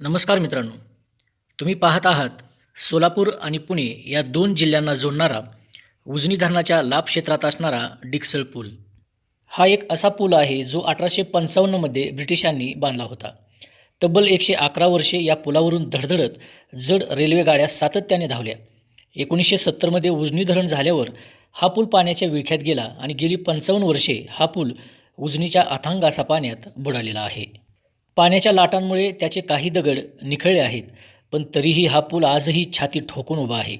नमस्कार मित्रांनो, तुम्ही पाहत आहात सोलापूर आणि पुणे या दोन जिल्ह्यांना जोडणारा उजनी धरणाच्या लाभ क्षेत्रात असणारा डिक्सळ पूल. हा एक असा पूल आहे जो 1855मध्ये ब्रिटिशांनी बांधला होता. तब्बल 111 वर्षे या पुलावरून धडधडत जड रेल्वे गाड्या सातत्याने धावल्या. 1970मध्ये उजनी धरण झाल्यावर हा पूल पाण्याच्या विळख्यात गेला आणि गेली 55 वर्षे हा पूल उजनीच्या अथांग असा पाण्यात बुडालेला आहे. पाण्याच्या लाटांमुळे त्याचे काही दगड निखळले आहेत, पण तरीही हा पूल आजही छाती ठोकून उभा आहे.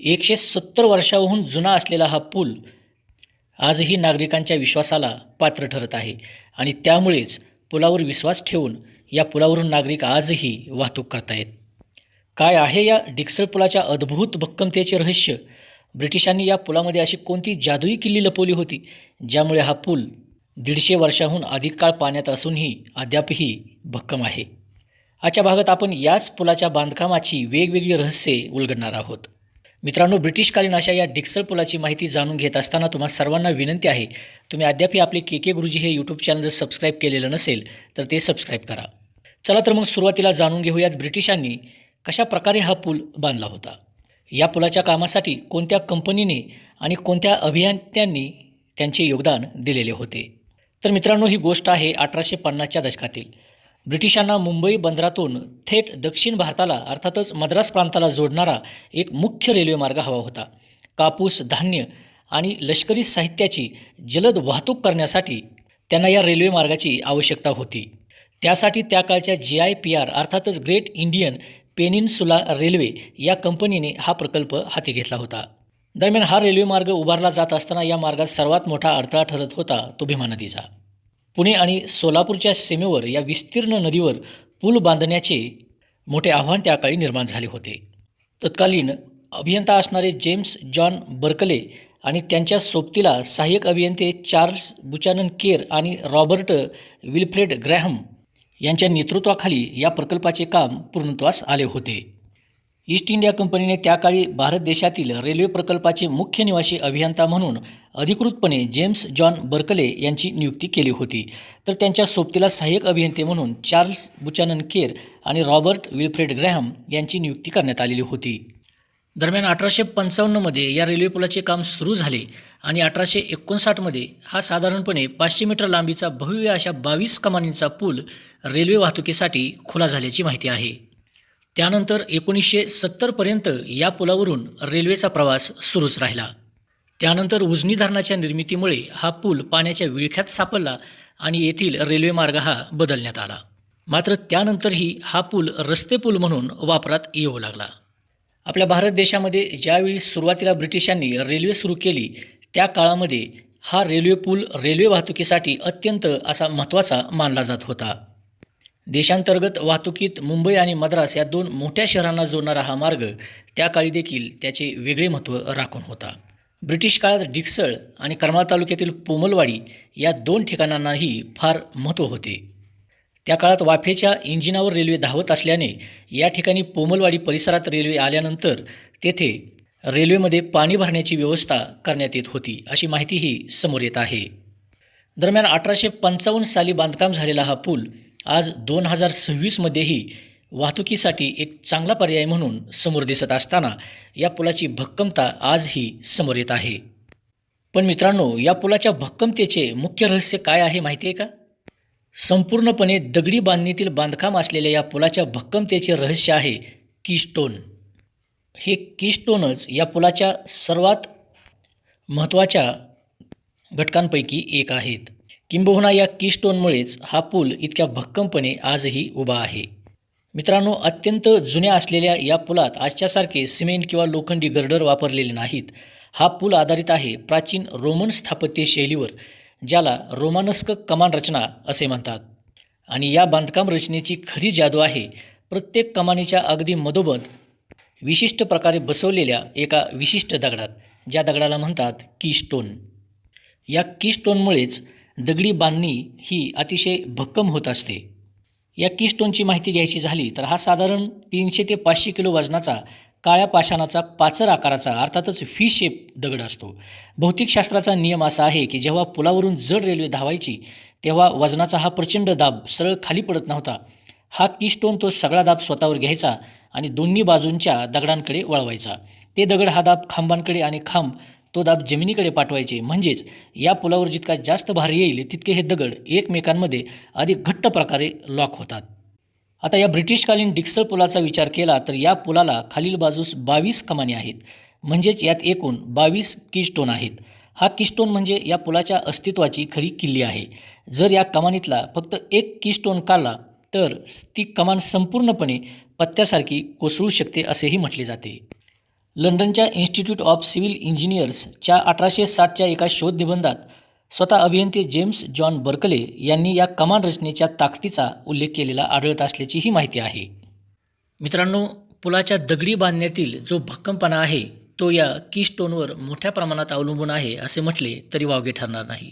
170 वर्षांहून जुना असलेला हा पूल आजही नागरिकांच्या विश्वासाला पात्र ठरत आहे आणि त्यामुळेच पुलावर विश्वास ठेवून या पुलावरून नागरिक आजही वाहतूक करतायत. काय आहे या डिक्सळ पुलाच्या अद्भुत भक्कमतेचे रहस्य? ब्रिटिशांनी या पुलामध्ये अशी कोणती जादुई किल्ली लपवली होती ज्यामुळे हा पूल 150 वर्षांहून अधिक काळ पाण्यात असूनही अद्यापही भक्कम आहे? आजच्या भागात आपण याच पुलाच्या बांधकामाची वेगवेगळी रहस्ये उलगडणार आहोत. मित्रांनो, ब्रिटिशकालीन अशा या डिक्सळ पुलाची माहिती जाणून घेत असताना तुम्हा सर्वांना विनंती आहे, तुम्ही अद्यापही आपले के गुरुजी हे यूट्यूब चॅनल जर सबस्क्राईब केलेलं नसेल तर ते सबस्क्राईब करा. चला तर मग सुरुवातीला जाणून घेऊयात ब्रिटिशांनी कशा प्रकारे हा पूल बांधला होता. या पुलाच्या कामासाठी कोणत्या कंपनीने आणि कोणत्या अभियंत्यांनी त्यांचे योगदान दिलेले होते. तर मित्रांनो, ही गोष्ट आहे 1850च्या दशकातील. ब्रिटिशांना मुंबई बंदरातून थेट दक्षिण भारताला अर्थातच मद्रास प्रांताला जोडणारा एक मुख्य रेल्वे मार्ग हवा होता. कापूस, धान्य आणि लष्करी साहित्याची जलद वाहतूक करण्यासाठी त्यांना या रेल्वे मार्गाची आवश्यकता होती. त्यासाठी त्या काळच्या GIPR अर्थातच ग्रेट इंडियन पेनिन्सुला रेल्वे या कंपनीने हा प्रकल्प हाती घेतला होता. दरम्यान हा रेल्वे मार्ग उभारला जात असताना या मार्गात सर्वात मोठा अडथळा ठरत होता तो भीमा नदीचा. पुणे आणि सोलापूरच्या सीमेवर या विस्तीर्ण नदीवर पूल बांधण्याचे मोठे आव्हान त्या काळी निर्माण झाले होते. तत्कालीन अभियंता असणारे जेम्स जॉन बर्कले आणि त्यांच्या सोबतीला सहाय्यक अभियंते चार्ल्स बुचानन केर आणि रॉबर्ट विल्फ्रेड ग्रॅहम यांच्या नेतृत्वाखाली या प्रकल्पाचे काम पूर्णत्वास आले होते. ईस्ट इंडिया कंपनीने त्या काळी भारत देशातील रेल्वे प्रकल्पाचे मुख्य निवासी अभियंता म्हणून अधिकृतपणे जेम्स जॉन बर्कले यांची नियुक्ती केली होती. तर त्यांच्या सोबतीला सहाय्यक अभियंते म्हणून चार्ल्स बुचानन केर आणि रॉबर्ट विल्फ्रेड ग्रॅहम यांची नियुक्ती करण्यात आलेली होती. दरम्यान 1855मध्ये या रेल्वे पुलाचे काम सुरू झाले आणि 1859मध्ये हा साधारणपणे 500 मीटर लांबीचा भव्य अशा 22 कमानींचा पूल रेल्वे वाहतुकीसाठी खुला झाल्याची माहिती आहे. त्यानंतर 1970पर्यंत या पुलावरून रेल्वेचा प्रवास सुरूच राहिला. त्यानंतर उजनी धरणाच्या निर्मितीमुळे हा पूल पाण्याच्या विळख्यात सापडला आणि येथील रेल्वे मार्ग हा बदलण्यात आला. मात्र त्यानंतरही हा पूल रस्ते पूल म्हणून वापरात येऊ लागला. आपल्या भारत देशामध्ये ज्यावेळी सुरुवातीला ब्रिटिशांनी रेल्वे सुरू केली त्या काळामध्ये हा रेल्वे पूल रेल्वे वाहतुकीसाठी अत्यंत असा महत्त्वाचा मानला जात होता. देशांतर्गत वाहतुकीत मुंबई आणि मद्रास या दोन मोठ्या शहरांना जोडणारा हा मार्ग त्या काळी देखील त्याचे वेगळे महत्त्व राखून होता. ब्रिटिश काळात डिक्सळ आणि करमाळा तालुक्यातील पोमलवाडी या दोन ठिकाणांनाही फार महत्त्व होते. त्या काळात वाफेच्या इंजिनावर रेल्वे धावत असल्याने या ठिकाणी पोमलवाडी परिसरात रेल्वे आल्यानंतर तेथे रेल्वेमध्ये पाणी भरण्याची व्यवस्था करण्यात येत होती अशी माहितीही समोर येत आहे. दरम्यान 1855 साली बांधकाम झालेला हा पूल आज 2026मध्येही वाहतुकीसाठी एक चांगला पर्याय म्हणून समोर दिसत असताना या पुलाची भक्कमता आजही समोर येत आहे. पण मित्रांनो, या पुलाच्या भक्कमतेचे मुख्य रहस्य काय आहे माहिती आहे का? संपूर्णपणे दगडी बांधणीतील बांधकाम असलेल्या या पुलाच्या भक्कमतेचे रहस्य आहे कीस्टोन. हे कीस्टोनच या पुलाच्या सर्वात महत्त्वाच्या घटकांपैकी एक आहेत. किंबहुना या कीस्टोनमुळेच हा पूल इतक्या भक्कमपणे आजही उभा आहे. मित्रांनो, अत्यंत जुन्या असलेल्या या पुलात आजच्यासारखे सिमेंट किंवा लोखंडी गर्डर वापरलेले नाहीत. हा पूल आधारित आहे प्राचीन रोमन स्थापत्य शैलीवर, ज्याला रोमानस्क कमान रचना असे म्हणतात. आणि या बांधकाम रचनेची खरी जादू आहे प्रत्येक कमानीच्या अगदी मधोमध विशिष्ट प्रकारे बसवलेल्या एका विशिष्ट दगडात, ज्या दगडाला म्हणतात कीस्टोन. या कीस्टोनमुळेच दगडी बांधणी ही अतिशय भक्कम होत असते. या कीस्टोनची माहिती घ्यायची झाली तर हा साधारण 300 ते 500 किलो वजनाचा काळ्या पाषाणाचा पाचर आकाराचा अर्थातच व्ही शेप दगड असतो. भौतिकशास्त्राचा नियम असा आहे की जेव्हा पुलावरून जड रेल्वे धावायची तेव्हा वजनाचा हा प्रचंड दाब सरळ खाली पडत नव्हता, हा कीस्टोन तो सगळा दाब स्वतःवर घ्यायचा आणि दोन्ही बाजूंच्या दगडांकडे वळवायचा. ते दगड हा दाब खांबांकडे आणि खांब तो दाब जमिनीकडे पाठवायचे. म्हणजेच या पुलावर जितका जास्त भार येईल तितके हे दगड एकमेकांमध्ये अधिक घट्ट प्रकारे लॉक होतात. आता या ब्रिटिशकालीन डिक्सल पुलाचा विचार केला तर या पुलाला खालील बाजूस 22 कमानी आहेत. म्हणजेच यात एकूण 22 कीस्टोन आहेत. हा कीस्टोन म्हणजे या पुलाच्या अस्तित्वाची खरी किल्ली आहे. जर या कमानीतला फक्त एक कीस्टोन काढला तर ती कमान संपूर्णपणे पत्त्यासारखी कोसळू शकते असेही म्हटले जाते. लंडनच्या इन्स्टिट्यूट ऑफ सिव्हिल इंजिनियर्सच्या 1860च्या एका शोध निबंधात स्वतः अभियंते जेम्स जॉन बर्कले यांनी या कमान रचनेच्या ताकदीचा उल्लेख केलेला आढळत असल्याची ही माहिती आहे. मित्रांनो, पुलाच्या दगडी बांधण्यातील जो भक्कमपणा आहे तो या कीस्टोनवर मोठ्या प्रमाणात अवलंबून आहे असे म्हटले तरी वावगे ठरणार नाही.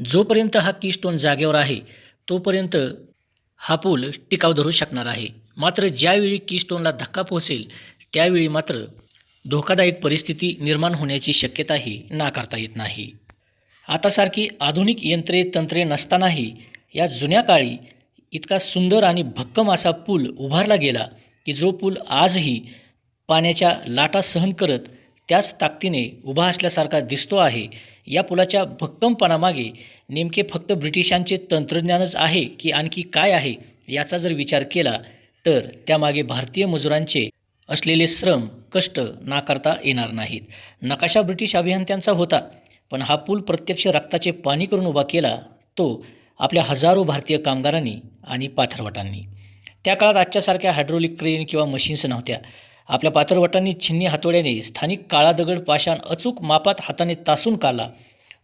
जोपर्यंत हा कीस्टोन जागेवर आहे तोपर्यंत हा पूल टिकाव धरू शकणार आहे. मात्र ज्यावेळी कीस्टोनला धक्का पोहोचेल त्यावेळी मात्र धोकादायक परिस्थिती निर्माण होण्याची शक्यताही नाकारता येत नाही. आतासारखी आधुनिक यंत्रे तंत्रे नसतानाही या जुन्या काळी इतका सुंदर आणि भक्कम असा पूल उभारला गेला की जो पूल आजही पाण्याच्या लाटा सहन करत त्याच ताकदीने उभा असल्यासारखा दिसतो आहे. या पुलाच्या भक्कमपणामागे नेमके फक्त ब्रिटिशांचे तंत्रज्ञानच आहे की आणखी काय आहे याचा जर विचार केला तर त्यामागे भारतीय मजुरांचे असलेले श्रम कष्ट नाकारता येणार नाहीत. नकाशा ब्रिटिश अभियंत्यांचा होता, पण हा पूल प्रत्यक्ष रक्ताचे पाणी करून उभा केला तो आपल्या हजारो भारतीय कामगारांनी आणि पाथरवटांनी. त्या काळात आजच्यासारख्या हायड्रोलिक क्रेन किंवा मशीन्स नव्हत्या. आपल्या पाथरवटांनी छिन्नी हातोड्याने स्थानिक काळा दगड पाषाण अचूक मापात हाताने तासून काढला.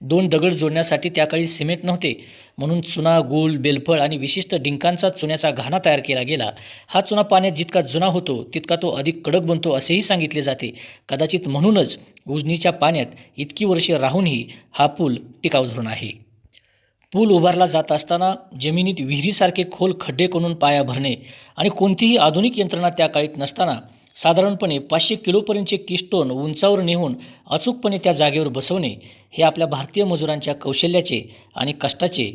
2 दगड जोडण्यासाठी त्याकाळी सिमेंट नव्हते, म्हणून चुना, गूळ, बेलफळ आणि विशिष्ट डिंकांचा चुन्याचा घाणा तयार केला गेला. हा चुना पाण्यात जितका जुना होतो तितका तो अधिक कडक बनतो असेही सांगितले जाते. कदाचित म्हणूनच उजनीच्या पाण्यात इतकी वर्षे राहूनही हा पूल टिकाव धरून आहे. पूल उभारला जात असताना जमिनीत विहिरीसारखे खोल खड्डे करून पाया भरणे आणि कोणतीही आधुनिक यंत्रणा त्या काळीत नसताना साधारणपणे 500 किलोपर्यंतचे कीस्टोन उंचावर नेऊन अचूकपणे त्या जागेवर बसवणे हे आपल्या भारतीय मजुरांच्या कौशल्याचे आणि कष्टाचे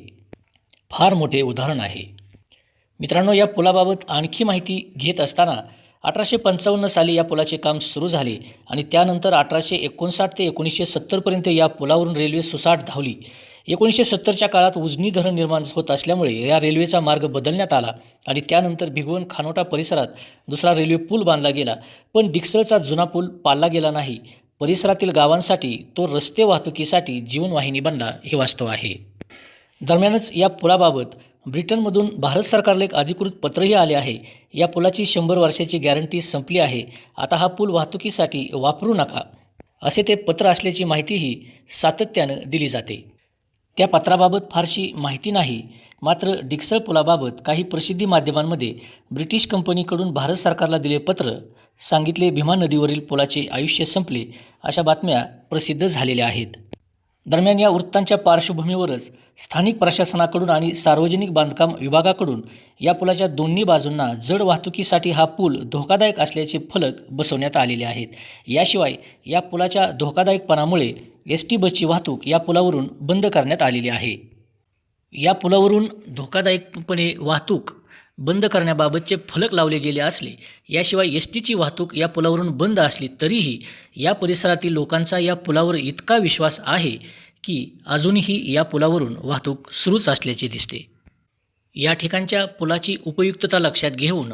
फार मोठे उदाहरण आहे. मित्रांनो, या पुलाबाबत आणखी माहिती घेत असताना 1855 साली या पुलाचे काम सुरू झाले आणि त्यानंतर 1859 ते 1970पर्यंत या पुलावरून रेल्वे सुसाट धावली. 1970च्या काळात उजनी धरण निर्माण होत असल्यामुळे या रेल्वेचा मार्ग बदलण्यात आला आणि त्यानंतर भिगवण खानोटा परिसरात दुसरा रेल्वे पूल बांधला गेला. पण डिक्सलचा जुना पूल पाळला गेला नाही. परिसरातील गावांसाठी तो रस्ते वाहतुकीसाठी जीवनवाहिनी बनला हे वास्तव आहे. दरम्यानच या पुलाबाबत ब्रिटनमधून भारत सरकारला एक अधिकृत पत्रही आले आहे. या पुलाची 100 वर्षाची गॅरंटी संपली आहे. आता हा पूल वाहतुकीसाठी वापरू नका असे ते पत्र असल्याची माहितीही सातत्यानं दिली जाते. त्या पत्राबाबत फारशी माहिती नाही. मात्र डिक्सल पुलाबाबत काही प्रसिद्धी माध्यमांमध्ये ब्रिटिश कंपनीकडून भारत सरकारला दिले पत्र सांगितले भीमा नदीवरील पुलाचे आयुष्य संपले अशा बातम्या प्रसिद्ध झालेल्या आहेत. दरम्यान या वृत्तांच्या पार्श्वभूमीवरच स्थानिक प्रशासनाकडून आणि सार्वजनिक बांधकाम विभागाकडून या पुलाच्या दोन्ही बाजूंना जड वाहतुकीसाठी हा पूल धोकादायक असल्याचे फलक बसवण्यात आलेले आहेत. याशिवाय या पुलाच्या धोकादायकपणामुळे ST बसची वाहतूक या पुलावरून बंद करण्यात आलेली आहे. या पुलावरून धोकादायकपणे वाहतूक बंद करण्याबाबतचे फलक लावले गेले असले, याशिवाय STची वाहतूक या पुलावरून बंद असली तरीही या परिसरातील लोकांचा या पुलावर इतका विश्वास आहे की अजूनही या पुलावरून वाहतूक सुरूच असल्याचे दिसते. या ठिकाणच्या पुलाची उपयुक्तता लक्षात घेऊन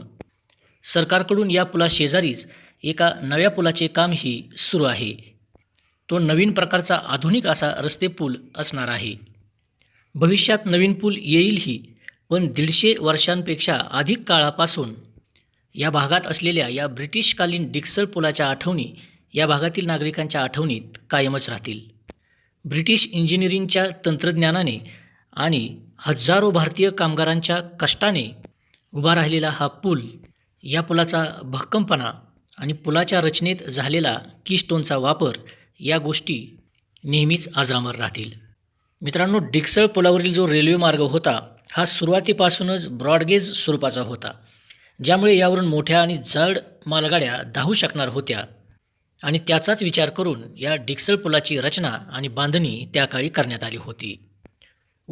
सरकारकडून या पुलाशेजारीच एका नव्या पुलाचे कामही सुरू आहे. तो नवीन प्रकारचा आधुनिक असा रस्ते पूल असणार आहे. भविष्यात नवीन पूल येईलही, पण 150 वर्षांपेक्षा अधिक काळापासून या भागात असलेल्या या ब्रिटिशकालीन डिक्सल पुलाच्या आठवणी या भागातील नागरिकांच्या आठवणीत कायमच राहतील. ब्रिटिश इंजिनिअरिंगच्या तंत्रज्ञानाने आणि हजारो भारतीय कामगारांच्या कष्टाने उभा राहिलेला हा पूल, या पुलाचा भक्कमपणा आणि पुलाच्या रचनेत झालेला कीस्टोनचा वापर या गोष्टी नेहमीच अजरामर राहतील. मित्रांनो, डिक्सल पुलावरील जो रेल्वे मार्ग होता हा सुरुवातीपासूनच ब्रॉडगेज स्वरूपाचा होता, ज्यामुळे यावरून मोठ्या आणि जड मालगाड्या धावू शकणार होत्या आणि त्याचाच विचार करून या डिक्सल पुलाची रचना आणि बांधणी त्या काळी करण्यात आली होती.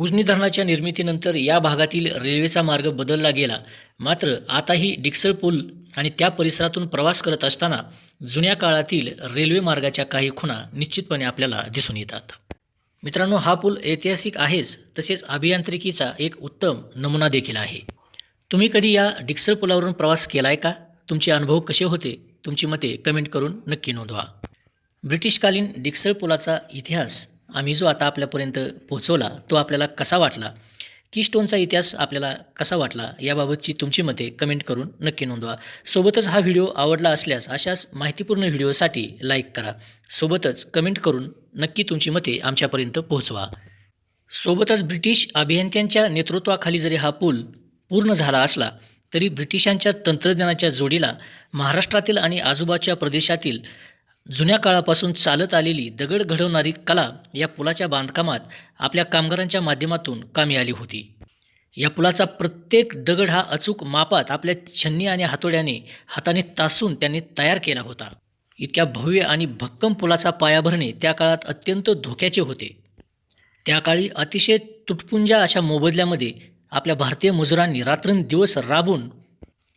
उजनी धरणाच्या निर्मितीनंतर या भागातील रेल्वेचा मार्ग बदलला गेला. मात्र आताही डिक्सळ पूल आणि त्या परिसरातून प्रवास करत असताना जुन्या काळातील रेल्वे मार्गाच्या काही खुणा निश्चितपणे आपल्याला दिसून येतात. मित्रांनो, हा पूल ऐतिहासिक आहेच, तसेच अभियांत्रिकीचा एक उत्तम नमुना देखील आहे. तुम्ही कधी या डिक्सळ पुलावरून प्रवास केला आहे का? तुमचे अनुभव कसे होते? तुमची मते कमेंट करून नक्की नोंदवा. ब्रिटिशकालीन डिक्सळ पुलाचा इतिहास आम्ही जो आता आपल्यापर्यंत पोहोचवला तो आपल्याला कसा वाटला? कीस्टोनचा इतिहास आपल्याला कसा वाटला याबाबतची तुमची मते कमेंट करून नक्की नोंदवा. सोबतच हा व्हिडिओ आवडला असल्यास अशाच माहितीपूर्ण व्हिडिओसाठी लाईक करा. सोबतच कमेंट करून नक्की तुमची मते आमच्यापर्यंत पोहोचवा. सोबतच ब्रिटिश अभियंत्यांच्या नेतृत्वाखाली जरी हा पूल पूर्ण झाला असला तरी ब्रिटिशांच्या तंत्रज्ञानाच्या जोडीला महाराष्ट्रातील आणि आजूबाजूच्या प्रदेशातील जुन्या काळापासून चालत आलेली दगड घडवणारी कला या पुलाच्या बांधकामात आपल्या कामगारांच्या माध्यमातून कामी आली होती. या पुलाचा प्रत्येक दगड हा अचूक मापात आपल्या छन्नी आणि हातोड्याने हाताने तासून त्यांनी तयार केला होता. इतक्या भव्य आणि भक्कम पुलाचा पाया भरणे त्या काळात अत्यंत धोक्याचे होते. त्या काळी अतिशय तुटपुंजा अशा मोबदल्यामध्ये आपल्या भारतीय मजुरांनी रात्रंदिवस राबून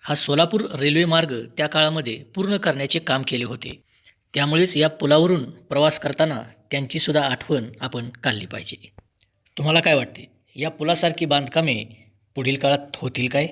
हा सोलापूर रेल्वे मार्ग त्या काळामध्ये पूर्ण करण्याचे काम केले होते. त्यामुळेच या पुलावरून प्रवास करताना त्यांचीसुद्धा आठवण आपण काढली पाहिजे. तुम्हाला काय वाटते? या पुलासारखी बांधकामे पुढील काळात होतील काय?